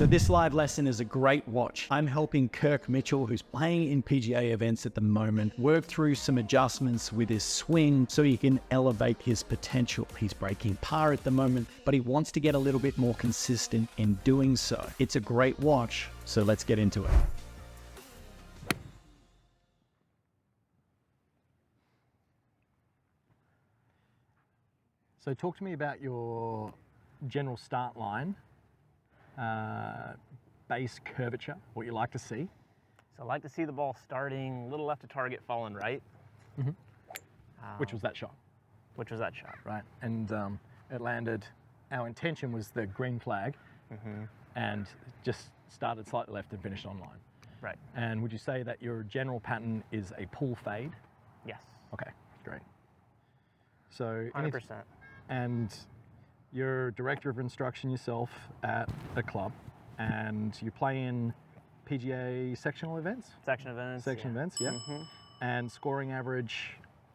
So this live lesson is a great watch. I'm helping Kirk Mitchell, who's playing in PGA events at the moment, work through some adjustments with his swing so he can elevate his potential. He's breaking par at the moment, but he wants to get a little bit more consistent in doing so. It's a great watch, so let's get into it. So talk to me about your general start line, base curvature, what you like to see. So I like to see the ball starting a little left of target, falling right. Mm-hmm. Which was that shot? Which was that shot. Right, and it landed, our intention was the green flag, and just started slightly left and finished on line. Right. And would you say that your general pattern is a pull fade? Yes. Okay, great. So 100%. And you're director of instruction yourself at a club, and you play in PGA sectional events? Section events. Events, yeah. And scoring average,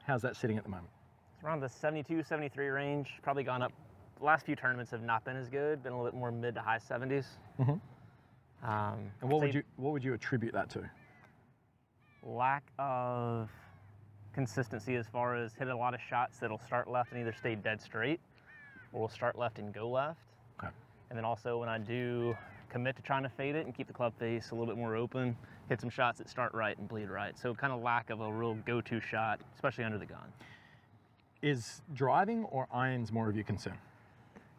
how's that sitting at the moment? It's around the 72, 73 range. Probably gone up. The last few tournaments have not been as good. Been a little bit more mid to high 70s. And what would you attribute that to? Lack of consistency as far as hit a lot of shots that'll start left and either stay dead straight or will start left and go left. Okay. And then also when I do commit to trying to fade it and keep the club face a little bit more open, hit some shots that start right and bleed right. So kind of lack of a real go-to shot, especially under the gun. Is driving or irons more of your concern?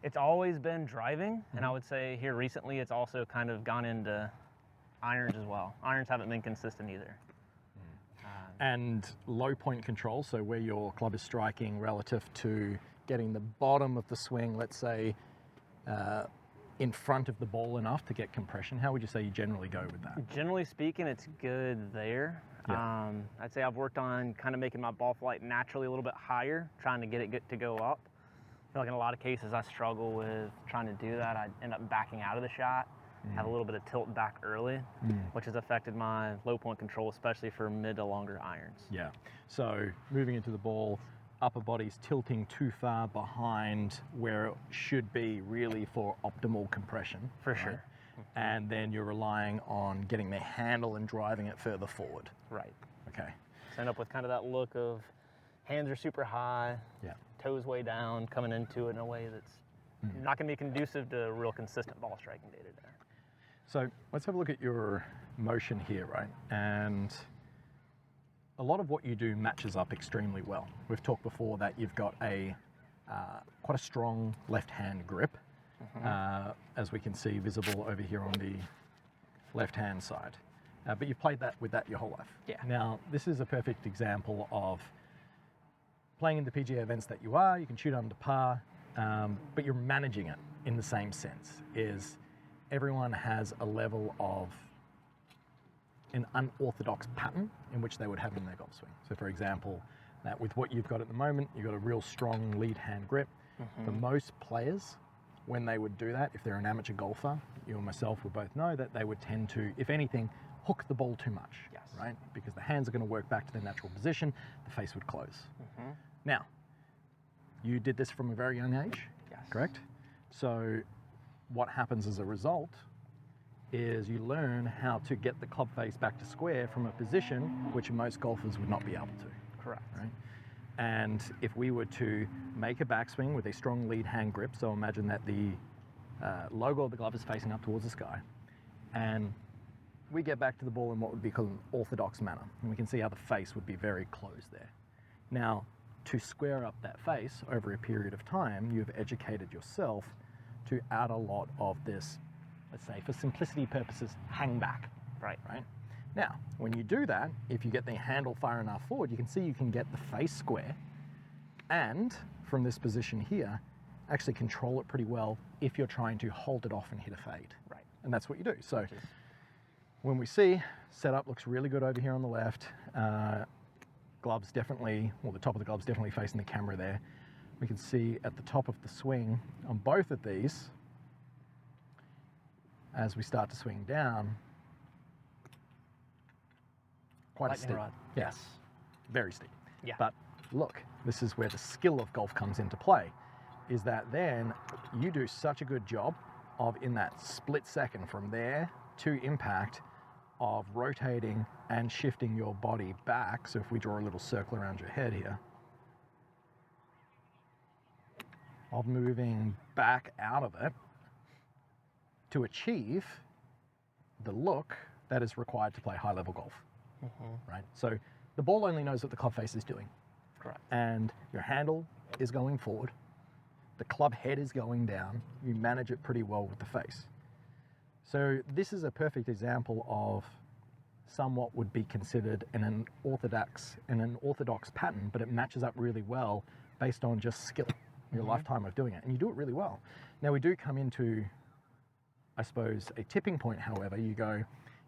It's always been driving, and I would say here recently it's also kind of gone into irons as well. Irons haven't been consistent either. And low point control, so where your club is striking relative to getting the bottom of the swing, let's say, in front of the ball enough to get compression, how would you say you generally go with that? Generally speaking, it's good there. Yeah. I'd say I've worked on kind of making my ball flight naturally a little bit higher, trying to get it to go up. I feel like in a lot of cases I struggle with trying to do that. I end up backing out of the shot, have a little bit of tilt back early, which has affected my low point control, especially for mid to longer irons. Yeah, so moving into the ball, upper body's tilting too far behind where it should be really for optimal compression. For sure. And then you're relying on getting the handle and driving it further forward. Right. Okay. So end up with kind of that look of hands are super high, toes way down, coming into it in a way that's not going to be conducive to real consistent ball striking day to day. So let's have a look at your motion here, right? And a lot of what you do matches up extremely well. We've talked before that you've got a quite a strong left-hand grip, as we can see visible over here on the left-hand side. But you've played with that your whole life. Yeah. Now, this is a perfect example of playing in the PGA events that you are. You can shoot under par, but you're managing it in the same sense. Everyone has a level of an unorthodox pattern in which they would have in their golf swing. So for example, that with what you've got at the moment, you've got a real strong lead hand grip. For most players, when they would do that, if they're an amateur golfer, you and myself will both know that they would tend to, if anything, hook the ball too much, right? Because the hands are going to work back to their natural position, the face would close. Now, you did this from a very young age, correct? So what happens as a result is you learn how to get the club face back to square from a position which most golfers would not be able to. Correct. Right? And if we were to make a backswing with a strong lead hand grip, so imagine that the logo of the glove is facing up towards the sky, and we get back to the ball in what would be called an orthodox manner, and we can see how the face would be very closed there. Now, to square up that face over a period of time, you've educated yourself to add a lot of this, let's say for simplicity purposes, hang back. Right. Now, when you do that, if you get the handle far enough forward, you can see you can get the face square, and from this position here, actually control it pretty well if you're trying to hold it off and hit a fade. Right. And that's what you do. So when we see, setup looks really good over here on the left, gloves definitely, well, the top of the glove's definitely facing the camera there. We can see at the top of the swing on both of these, as we start to swing down, quite a steep. Rod. Yes, very steep. Yeah. But look, this is where the skill of golf comes into play, is that then you do such a good job of, in that split second from there to impact, of rotating and shifting your body back. So if we draw a little circle around your head here, of moving back out of it to achieve the look that is required to play high-level golf, right? So the ball only knows what the club face is doing. Correct. And your handle is going forward, the club head is going down, you manage it pretty well with the face. So this is a perfect example of somewhat would be considered an orthodox pattern, but it matches up really well based on just skill, your lifetime of doing it, and you do it really well. Now we do come into, I suppose, a tipping point. However, you go,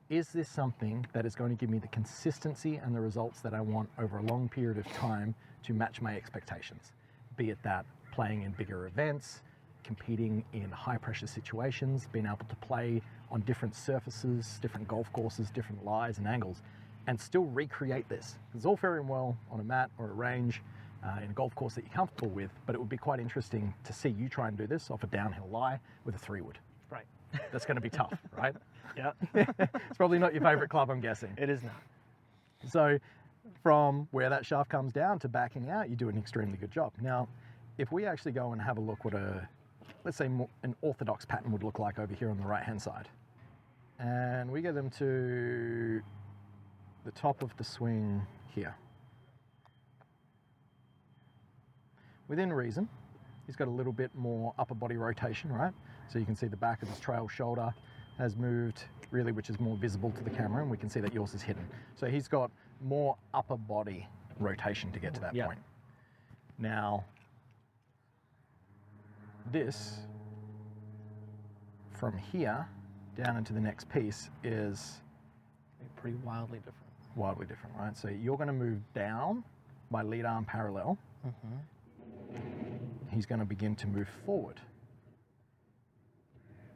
is this something that is going to give me the consistency and the results that I want over a long period of time to match my expectations? Be it that playing in bigger events, competing in high pressure situations, being able to play on different surfaces, different golf courses, different lies and angles, and still recreate this. It's all fair and well on a mat or a range, in a golf course that you're comfortable with, but it would be quite interesting to see you try and do this off a downhill lie with a 3-wood. Right. That's going to be tough, right? Yeah. It's probably not your favorite club, I'm guessing. It is not. So from where that shaft comes down to backing out, you do an extremely good job. Now, if we actually go and have a look what let's say an orthodox pattern would look like over here on the right-hand side, and we get them to the top of the swing here. Within reason, he's got a little bit more upper body rotation, right? So you can see the back of his trail shoulder has moved, really, which is more visible to the camera, and we can see that yours is hidden. So he's got more upper body rotation to get to that point. Now, this, from here down into the next piece, is Pretty wildly different. wildly different, right? So you're going to move down by lead arm parallel. He's going to begin to move forward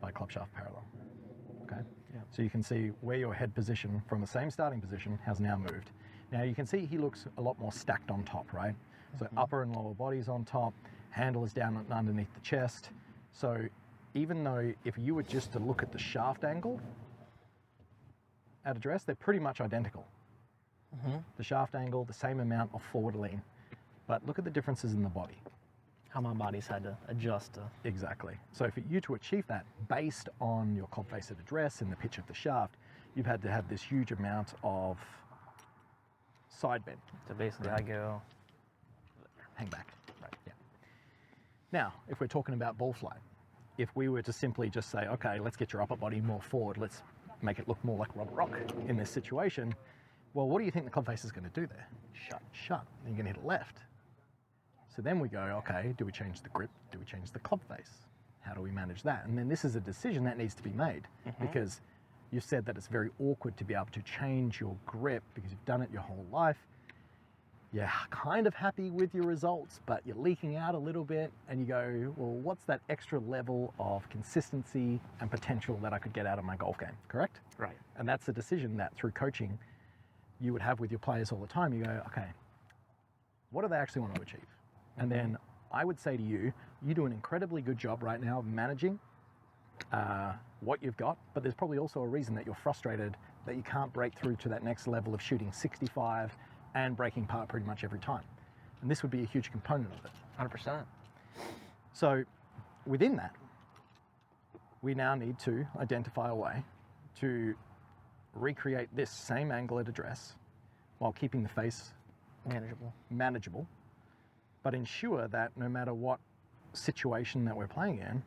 by club shaft parallel. Okay? Yeah. So you can see where your head position from the same starting position has now moved. Now you can see he looks a lot more stacked on top, right? So upper and lower bodies on top, handle is down underneath the chest. So even though if you were just to look at the shaft angle at address, they're pretty much identical. The shaft angle, the same amount of forward lean. But look at the differences in the body. How my body's had to adjust to. Exactly. So for you to achieve that based on your club face at address and the pitch of the shaft, you've had to have this huge amount of side bend. So basically I go, Hang back. Right, yeah. Now, if we're talking about ball flight, if we were to simply just say, okay, let's get your upper body more forward, let's make it look more like Robert Rock in this situation, well, what do you think the club face is going to do there? Shut. You're going to hit it left. So then we go, okay, do we change the grip? Do we change the club face? How do we manage that? And then this is a decision that needs to be made because you've said that it's very awkward to be able to change your grip because you've done it your whole life. You're kind of happy with your results, but you're leaking out a little bit and you go, well, what's that extra level of consistency and potential that I could get out of my golf game, correct? right. And that's a decision that through coaching you would have with your players all the time. You go, okay, what do they actually want to achieve? And then I would say to you, you do an incredibly good job right now of managing what you've got, but there's probably also a reason that you're frustrated that you can't break through to that next level of shooting 65 and breaking par pretty much every time. And this would be a huge component of it. 100%. So within that, we now need to identify a way to recreate this same angle at address while keeping the face manageable, but ensure that no matter what situation that we're playing in,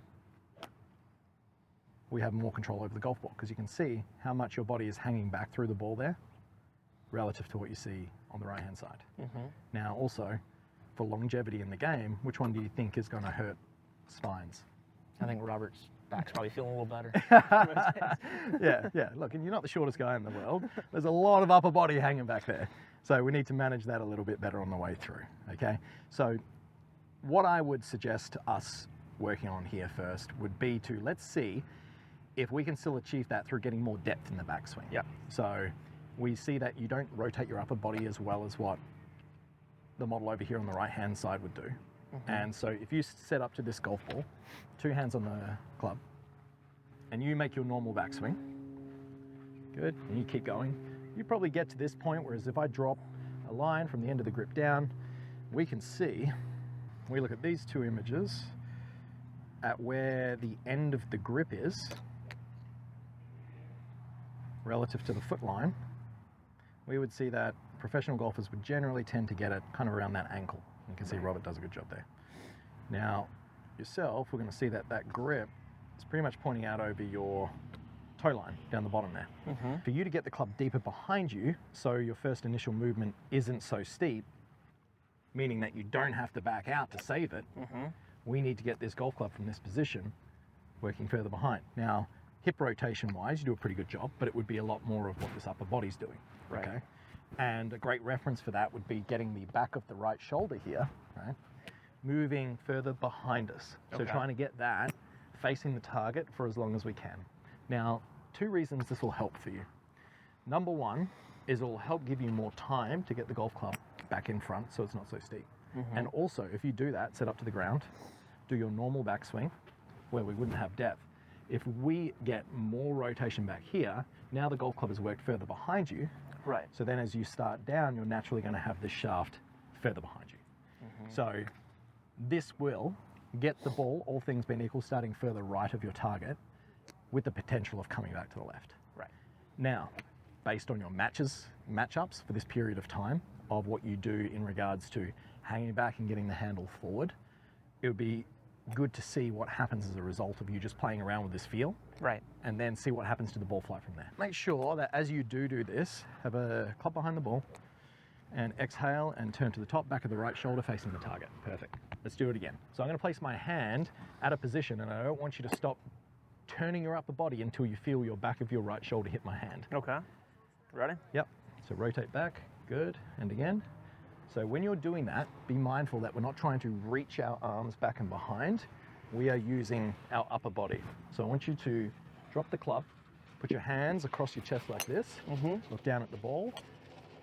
we have more control over the golf ball, because you can see how much your body is hanging back through the ball there relative to what you see on the right hand side. Now also, for longevity in the game, which one do you think is going to hurt spines? I think Robert's back's probably feeling a little better. Yeah, look, and you're not the shortest guy in the world. There's a lot of upper body hanging back there. So we need to manage that a little bit better on the way through, okay? So what I would suggest us working on here first would be to, let's see if we can still achieve that through getting more depth in the backswing. Yeah. So we see that you don't rotate your upper body as well as what the model over here on the right-hand side would do. And so if you set up to this golf ball, 2 hands on the club, and you make your normal backswing. Good, and you keep going. You probably get to this point, whereas if I drop a line from the end of the grip down, we can see, we look at these two images, at where the end of the grip is relative to the foot line, we would see that professional golfers would generally tend to get it kind of around that ankle. You can see Robert does a good job there. Now, yourself, we're going to see that that grip is pretty much pointing out over your toe line down the bottom there. For you to get the club deeper behind you, so your first initial movement isn't so steep, meaning that you don't have to back out to save it, we need to get this golf club from this position working further behind. Now, hip rotation wise, you do a pretty good job, but it would be a lot more of what this upper body's doing. Right. Okay. And a great reference for that would be getting the back of the right shoulder here, right, moving further behind us. So trying to get that facing the target for as long as we can. Now, two reasons this will help for you. Number one is it will help give you more time to get the golf club back in front so it's not so steep. And also, if you do that, set up to the ground, do your normal backswing where we wouldn't have depth. If we get more rotation back here, now the golf club has worked further behind you. Right. So then as you start down, you're naturally going to have this shaft further behind you. So this will get the ball, all things being equal, starting further right of your target with the potential of coming back to the left. Right. Now, based on your matchups for this period of time of what you do in regards to hanging back and getting the handle forward, it would be good to see what happens as a result of you just playing around with this feel. Right. And then see what happens to the ball flight from there. Make sure that as you do this, have a club behind the ball and exhale and turn to the top, back of the right shoulder facing the target. Perfect. Let's do it again. So I'm going to place my hand at a position, and I don't want you to stop turning your upper body until you feel your back of your right shoulder hit my hand. Okay. Ready? Yep. So rotate back. Good. And again. So when you're doing that, be mindful that we're not trying to reach our arms back and behind. We are using our upper body. So I want you to drop the club, put your hands across your chest like this, look down at the ball.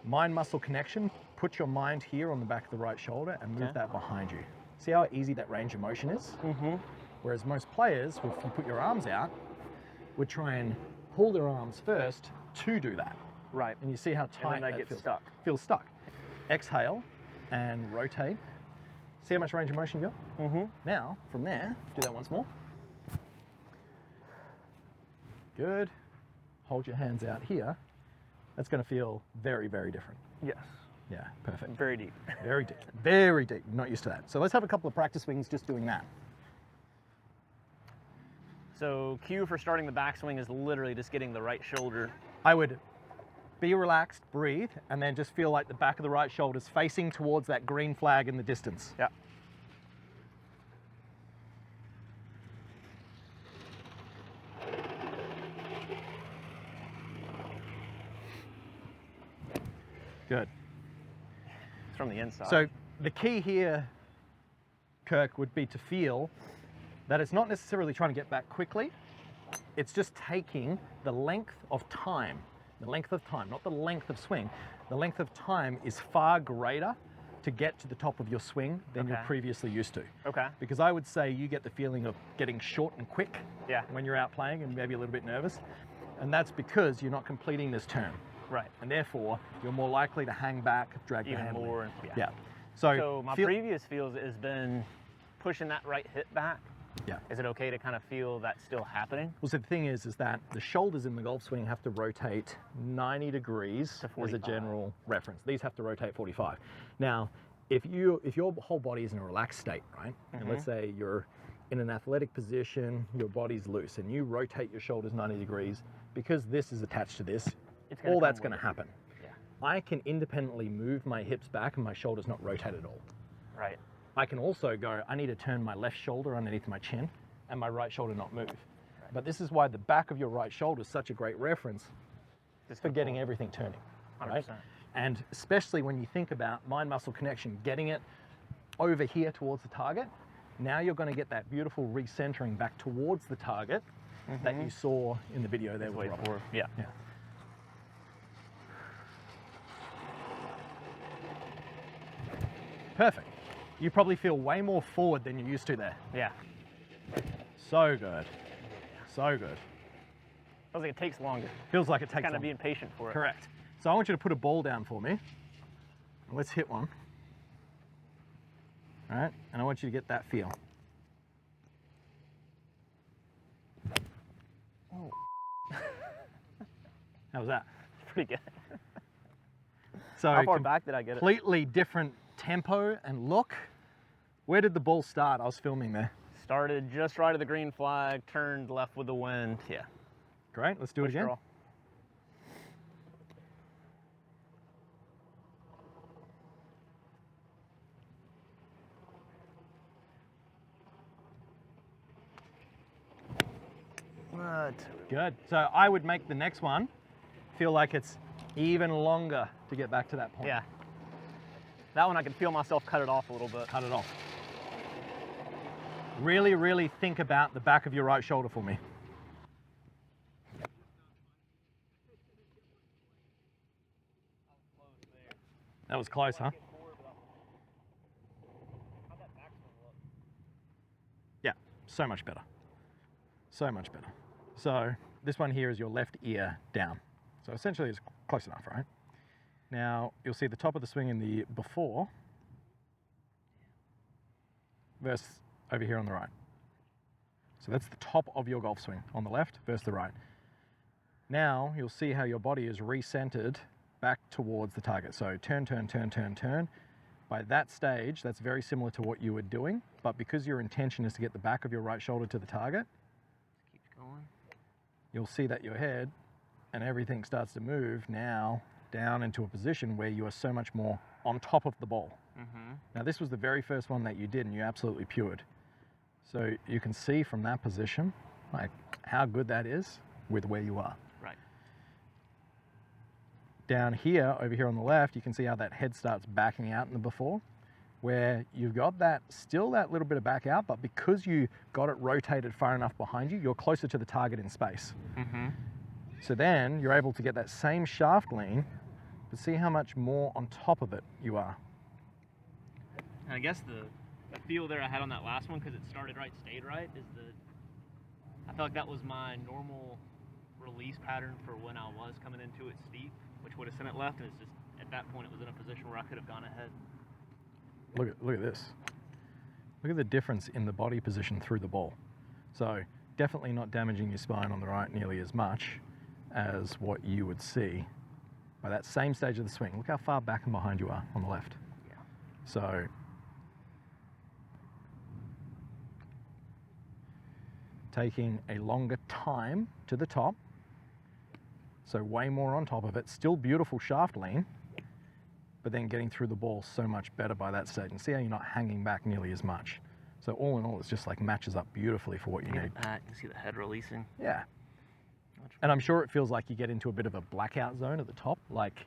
Mind-muscle connection, put your mind here on the back of the right shoulder and move that behind you. See how easy that range of motion is? Whereas most players, if you put your arms out, would try and pull their arms first to do that. Right. And you see how tight and then they that get stuck. Feels stuck. Exhale and rotate. See how much range of motion you got? Now, from there, do that once more. Good. Hold your hands out here. That's going to feel very, very different. Yes. Yeah, perfect. Very deep. Very deep. Very deep. Not used to that. So let's have a couple of practice swings just doing that. So cue for starting the backswing is literally just getting the right shoulder. I would be relaxed, breathe, and then just feel like the back of the right shoulder is facing towards that green flag in the distance. Yeah. Good. It's from the inside. So the key here, Kirk, would be to feel that it's not necessarily trying to get back quickly. It's just taking the length of time. The length of time, not the length of swing. The length of time is far greater to get to the top of your swing than you're previously used to. Okay. Because I would say you get the feeling of getting short and quick Yeah. when you're out playing and maybe a little bit nervous. And that's because you're not completing this turn. Right. And therefore, you're more likely to hang back, drag your Even handle. more. Yeah. So my previous feels has been pushing that right hip back. Yeah. Is it okay to kind of feel that still happening? Well, so the thing is that the shoulders in the golf swing have to rotate 90 degrees To as a 45. general reference. These have to rotate 45. Now, if your whole body is in a relaxed state, right? And let's say you're in an athletic position, your body's loose, and you rotate your shoulders 90 degrees, because this is attached to this, all that's going to happen. Yeah. I can independently move my hips back and my shoulders not rotate at all. Right. I can also go, I need to turn my left shoulder underneath my chin and my right shoulder not move. But this is why the back of your right shoulder is such a great reference for getting everything turning, right? 100%. And especially when you think about mind-muscle connection, getting it over here towards the target, now you're going to get that beautiful recentering back towards the target that you saw in the video there with Robert. Yeah. Yeah. Perfect. You probably feel way more forward than you used to there. Yeah. So good. So good. Feels like it takes longer. Feels like it takes Kind of longer. being patient for it. Correct. So I want you to put a ball down for me. Let's hit one. All right, and I want you to get that feel. Oh. How was that? Pretty good. So How far back did I get it? completely different tempo and look. Where did the ball start? I was filming there. Started just right of the green flag, turned left with the wind. Yeah. Great, let's do it Push again. draw. What? Good. So I would make the next one feel like it's even longer to get back to that point. Yeah. That one I can feel myself cut it off a little bit. Cut it off. Really, really think about the back of your right shoulder for me. That was close, huh? Yeah, so much better. So much better. So this one here is your left ear down. So essentially it's close enough, right? Now you'll see the top of the swing in the before versus over here on the right. So that's the top of your golf swing on the left versus the right. Now you'll see how your body is recentered back towards the target. So turn, turn, turn, turn, turn. By that stage, that's very similar to what you were doing, but because your intention is to get the back of your right shoulder to the target, Keep going. you'll see that your head and everything starts to move now down into a position where you are so much more on top of the ball. Mm-hmm. Now this was the very first one that you did and you absolutely pured. So you can see from that position, like how good that is with where you are. Right. Down here, over here on the left, you can see how that head starts backing out in the before, where you've got that, still that little bit of back out, but because you got it rotated far enough behind you, you're closer to the target in space. Mm-hmm. So then you're able to get that same shaft lean, but see how much more on top of it you are. And I guess the feel there I had on that last one, because it started right, stayed right, is I felt like that was my normal release pattern for when I was coming into it steep, which would have sent it left, and it's just, at that point, it was in a position where I could have gone ahead. Look at this. Look at the difference in the body position through the ball. So definitely not damaging your spine on the right nearly as much as what you would see by that same stage of the swing. Look how far back and behind you are on the left. Yeah. So taking a longer time to the top, so way more on top of it, still beautiful shaft lean, but then getting through the ball so much better by that stage. And see how you're not hanging back nearly as much. So all in all, it's just like matches up beautifully for what you need. You can see the head releasing. Yeah. And I'm sure it feels like you get into a bit of a blackout zone at the top, like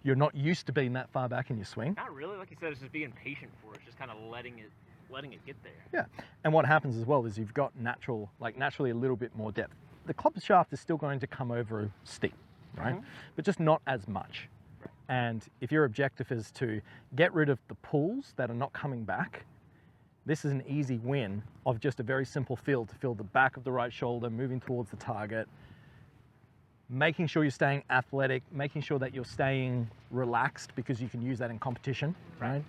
you're not used to being that far back in your swing. Not really, like you said, it's just being patient for it, just kind of letting it get there. Yeah. And what happens as well is you've got naturally a little bit more depth. The club shaft is still going to come over steep, right? Mm-hmm. But just not as much. Right. And if your objective is to get rid of the pulls that are not coming back, this is an easy win of just a very simple feel to feel the back of the right shoulder moving towards the target, making sure you're staying athletic, making sure that you're staying relaxed because you can use that in competition, right?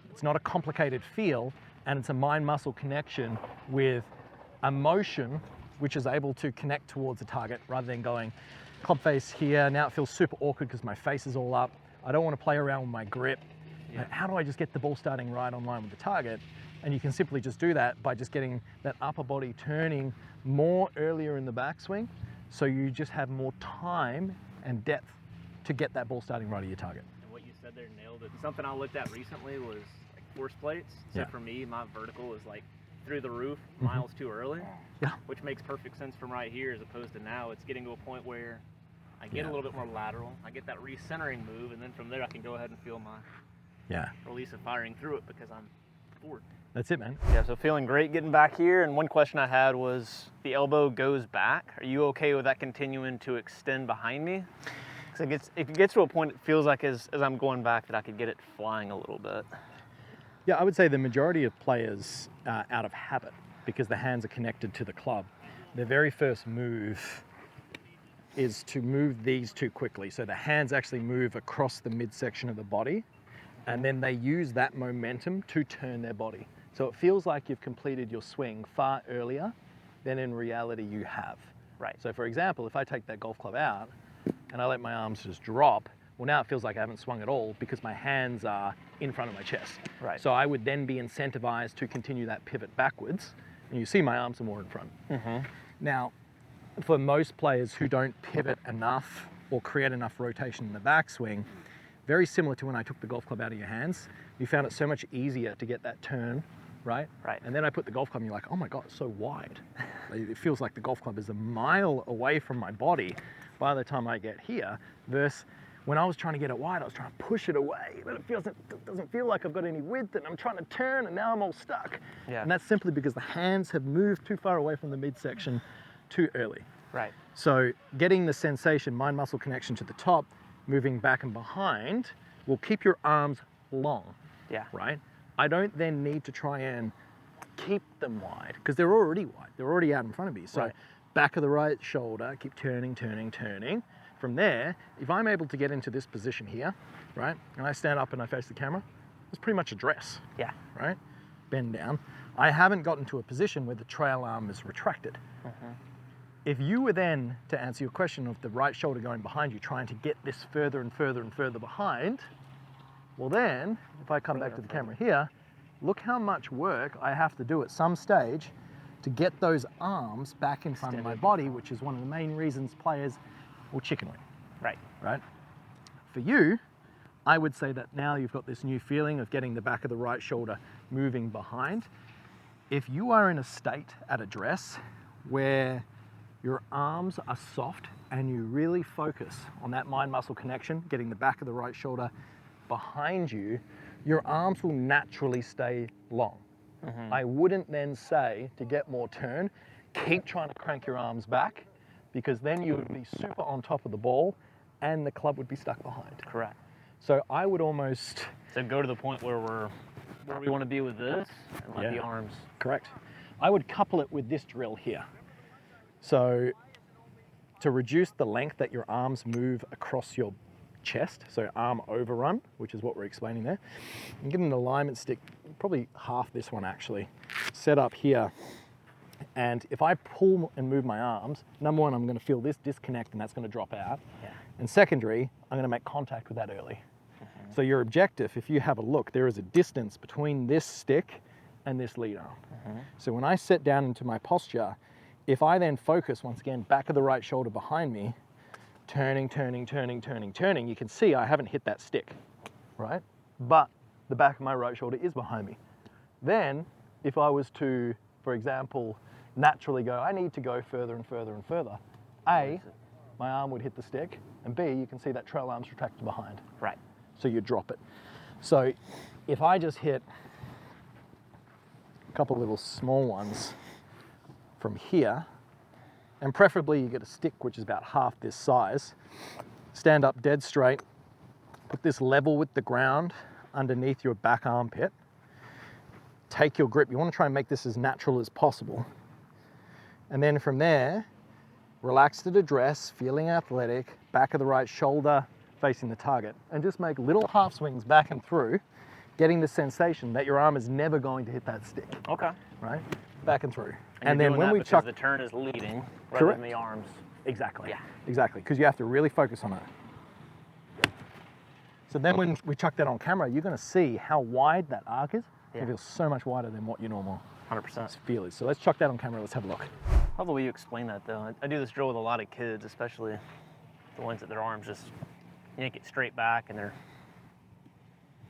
It's not a complicated feel, and it's a mind-muscle connection with emotion, which is able to connect towards the target rather than going club face here. Now it feels super awkward because my face is all up. I don't want to play around with my grip. Yeah. How do I just get the ball starting right on line with the target? And you can simply just do that by just getting that upper body turning more earlier in the backswing, so you just have more time and depth to get that ball starting right at your target. And what you said there nailed it. Something I looked at recently was like force plates. So Yeah. for me, my vertical is like through the roof, miles too early. Yeah. Which makes perfect sense from right here, as opposed to now it's getting to a point where I get Yeah. a little bit more lateral. I get that recentering move, and then from there I can go ahead and feel my Yeah, release of firing through it because I'm forward. that's it, man. Yeah, so feeling great getting back here. And one question I had was, the elbow goes back. Are you okay with that continuing to extend behind me? Because it gets to a point, it feels like as I'm going back that I could get it flying a little bit. Yeah, I would say the majority of players out of habit, because the hands are connected to the club, their very first move is to move these too quickly. So the hands actually move across the midsection of the body, and then they use that momentum to turn their body. So it feels like you've completed your swing far earlier than in reality you have. Right. So for example, if I take that golf club out and I let my arms just drop, well, now it feels like I haven't swung at all because my hands are in front of my chest. Right. So I would then be incentivized to continue that pivot backwards, and you see my arms are more in front. Now, for most players who don't pivot enough or create enough rotation in the backswing, very similar to when I took the golf club out of your hands, you found it so much easier to get that turn, right? Right. And then I put the golf club and you're like, oh my God, it's so wide. It feels like the golf club is a mile away from my body by the time I get here, versus when I was trying to get it wide, I was trying to push it away, but it doesn't feel like I've got any width, and I'm trying to turn and now I'm all stuck. Yeah. And that's simply because the hands have moved too far away from the midsection too early. Right. So getting the sensation, mind muscle connection to the top, moving back and behind, will keep your arms long. Yeah. Right? I don't then need to try and keep them wide because they're already wide. They're already out in front of me. So Right. back of the right shoulder, keep turning, turning, turning. From there, if I'm able to get into this position here, right, and I stand up and I face the camera, it's pretty much a dress, Yeah. right? Bend down. I haven't gotten to a position where the trail arm is retracted. If you were then, to answer your question of the right shoulder going behind you, trying to get this further and further and further behind, well then, if I come back to the camera here, look how much work I have to do at some stage to get those arms back in front of my body, which is one of the main reasons players will chicken wing, Right. right? For you, I would say that now you've got this new feeling of getting the back of the right shoulder moving behind. If you are in a state at address where your arms are soft and you really focus on that mind muscle connection, getting the back of the right shoulder behind you, your arms will naturally stay long. I wouldn't then say, to get more turn, keep trying to crank your arms back, because then you would be super on top of the ball and the club would be stuck behind. Correct. So I would almost... So go to the point where we want to be with this and let the Yeah. arms. Correct. I would couple it with this drill here. So to reduce the length that your arms move across your chest, so arm overrun, which is what we're explaining there, and get an alignment stick, probably half this one actually, set up here. And if I pull and move my arms, number one, I'm going to feel this disconnect and that's going to drop out. Yeah. And secondary, I'm going to make contact with that early. So your objective, if you have a look, there is a distance between this stick and this lead arm. So when I sit down into my posture, if I then focus, once again, back of the right shoulder behind me, turning, turning, turning, turning, turning, you can see I haven't hit that stick, right? But the back of my right shoulder is behind me. Then, if I was to, for example, naturally go, I need to go further and further and further, A, my arm would hit the stick, and B, you can see that trail arm's retracted behind. Right. So you drop it. So if I just hit a couple little small ones from here, and preferably you get a stick which is about half this size, stand up dead straight, put this level with the ground underneath your back armpit, take your grip. You want to try and make this as natural as possible. And then from there, relaxed at address, feeling athletic, back of the right shoulder facing the target, and just make little half swings back and through, getting the sensation that your arm is never going to hit that stick, Okay. right? Back and through. And then you're doing when that we because chuck... the turn is leading rather Correct. than the arms. Exactly. Yeah. Exactly, because you have to really focus on it. So then when we chuck that on camera, you're going to see how wide that arc is. Yeah. It feels so much wider than what your normal 100%. feel is. So let's chuck that on camera. Let's have a look. How the way you explain that though? I do this drill with a lot of kids, especially the ones that their arms just yank it straight back and they're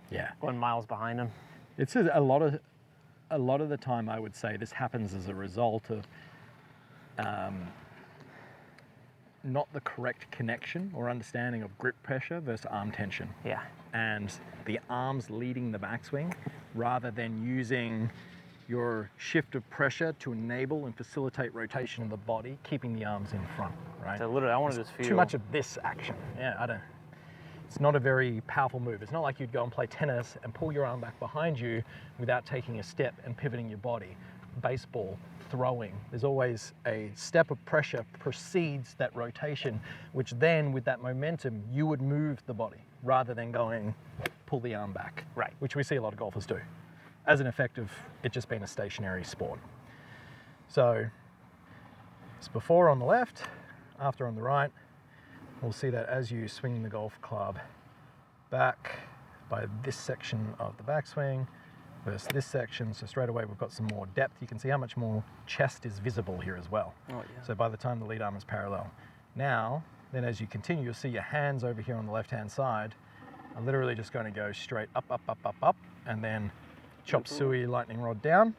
Yeah. going miles behind them. It's a lot of the time I would say this happens as a result of not the correct connection or understanding of grip pressure versus arm tension. Yeah. And the arms leading the backswing rather than using your shift of pressure to enable and facilitate rotation of the body, keeping the arms in front, right? So literally, I want to just feel Too much of this action. Yeah, it's not a very powerful move. It's not like you'd go and play tennis and pull your arm back behind you without taking a step and pivoting your body. Baseball, throwing. There's always a step of pressure precedes that rotation, which then with that momentum, you would move the body rather than going pull the arm back, Right. which we see a lot of golfers do, as an effect of it just being a stationary sport. So it's before on the left, after on the right. We'll see that as you swing the golf club back by this section of the backswing versus this section. So straight away we've got some more depth. You can see how much more chest is visible here as well. Oh, yeah. So by the time the lead arm is parallel. Now, then as you continue, you'll see your hands over here on the left-hand side are literally just going to go straight up, up, up, up, up, and then chop suey lightning rod down.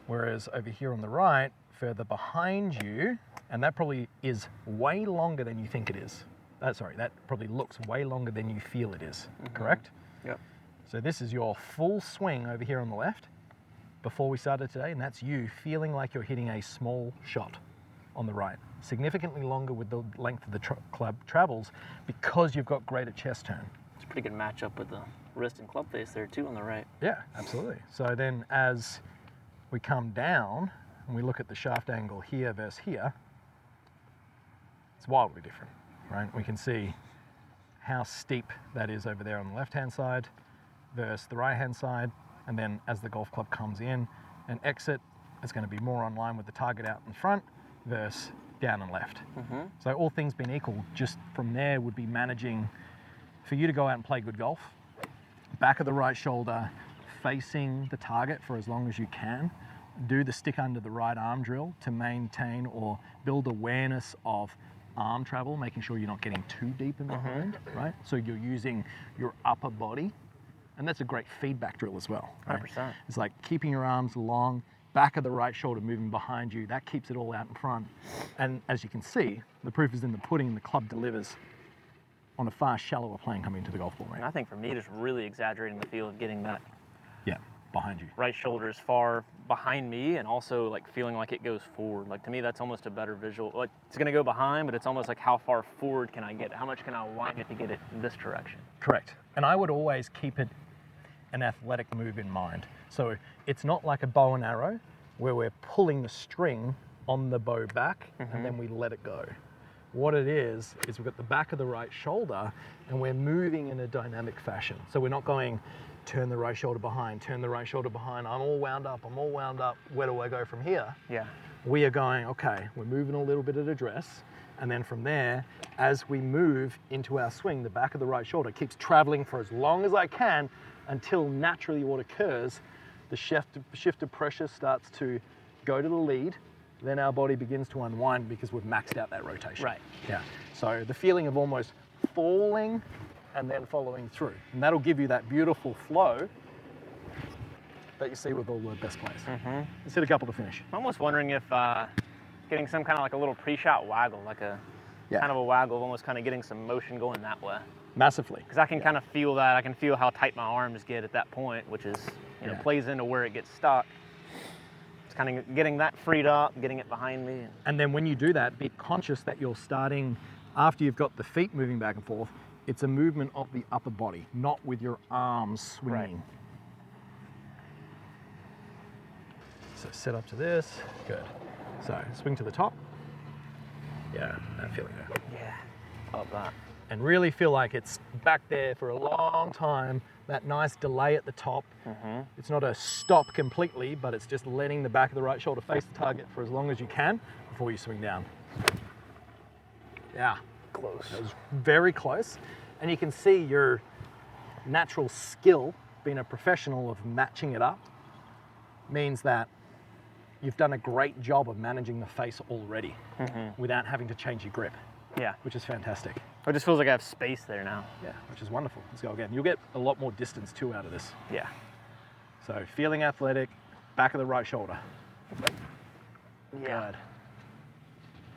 Whereas over here on the right, further behind you, and that probably is way longer than you think it is. Sorry, that probably looks way longer than you feel it is, correct? Yep. So this is your full swing over here on the left before we started today, and that's you feeling like you're hitting a small shot on the right. Significantly longer with the length of the club travels because you've got greater chest turn. It's a pretty good matchup with the wrist and club face there too on the right. Yeah, absolutely. So then as we come down and we look at the shaft angle here versus here, it's wildly different, right? We can see how steep that is over there on the left-hand side versus the right-hand side. And then as the golf club comes in and exit, it's going to be more on line with the target out in front versus down and left. So all things being equal, just from there would be managing for you to go out and play good golf. Back of the right shoulder, facing the target for as long as you can. Do the stick under the right arm drill to maintain or build awareness of arm travel, making sure you're not getting too deep in behind, right? So you're using your upper body, and that's a great feedback drill as well, right? 100%. It's like keeping your arms long, back of the right shoulder moving behind you, that keeps it all out in front. And as you can see, the proof is in the pudding, and the club delivers on a far shallower plane coming into the golf ball And range. I think for me, just really exaggerating the feel of getting that Yeah, behind you. right shoulder as far behind me and also like feeling like it goes forward. Like to me, that's almost a better visual. Like it's gonna go behind, but it's almost like how far forward can I get? How much can I wind it to get it in this direction? Correct. And I would always keep it an athletic move in mind. So it's not like a bow and arrow where we're pulling the string on the bow back and then we let it go. What it is we've got the back of the right shoulder and we're moving in a dynamic fashion. So we're not going, turn the right shoulder behind, turn the right shoulder behind, I'm all wound up, where do I go from here? Yeah. We are going, okay, we're moving a little bit at address, and then from there, as we move into our swing, the back of the right shoulder keeps traveling for as long as I can until naturally what occurs, the shift of pressure starts to go to the lead, then our body begins to unwind because we've maxed out that rotation. Right. Yeah. So the feeling of almost falling and then following through. And that'll give you that beautiful flow that you see with all the best players. Let's hit a couple to finish. I'm almost wondering if getting some kind of like a little pre-shot waggle, like a kind of a waggle, almost kind of getting some motion going that way. Massively. Because I can kind of feel that. I can feel how tight my arms get at that point, which is, you know, plays into where it gets stuck. It's kind of getting that freed up, getting it behind me. And then when you do that, be conscious that you're starting, after you've got the feet moving back and forth, it's a movement of the upper body, not with your arms swinging. Right. So set up to this, good. So swing to the top. Yeah, that feeling there. Yeah, love that. And really feel like it's back there for a long time, that nice delay at the top. It's not a stop completely, but it's just letting the back of the right shoulder face the target for as long as you can before you swing down. Yeah, Close. that was very close. And you can see your natural skill, being a professional of matching it up, means that you've done a great job of managing the face already without having to change your grip, Yeah. which is fantastic. It just feels like I have space there now. Yeah, which is wonderful. Let's go again. You'll get a lot more distance too out of this. Yeah. So feeling athletic, back of the right shoulder. Yeah. Good.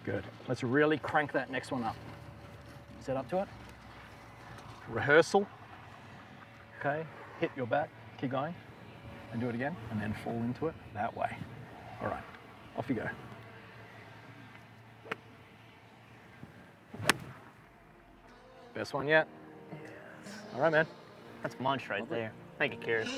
Good. Let's really crank that next one up. Set up to it. Rehearsal. Okay, hit your back, keep going, and do it again, and then fall into it that way. All right, off you go. Best one yet? All right, man. That's munch right there. Thank you, Kerrod.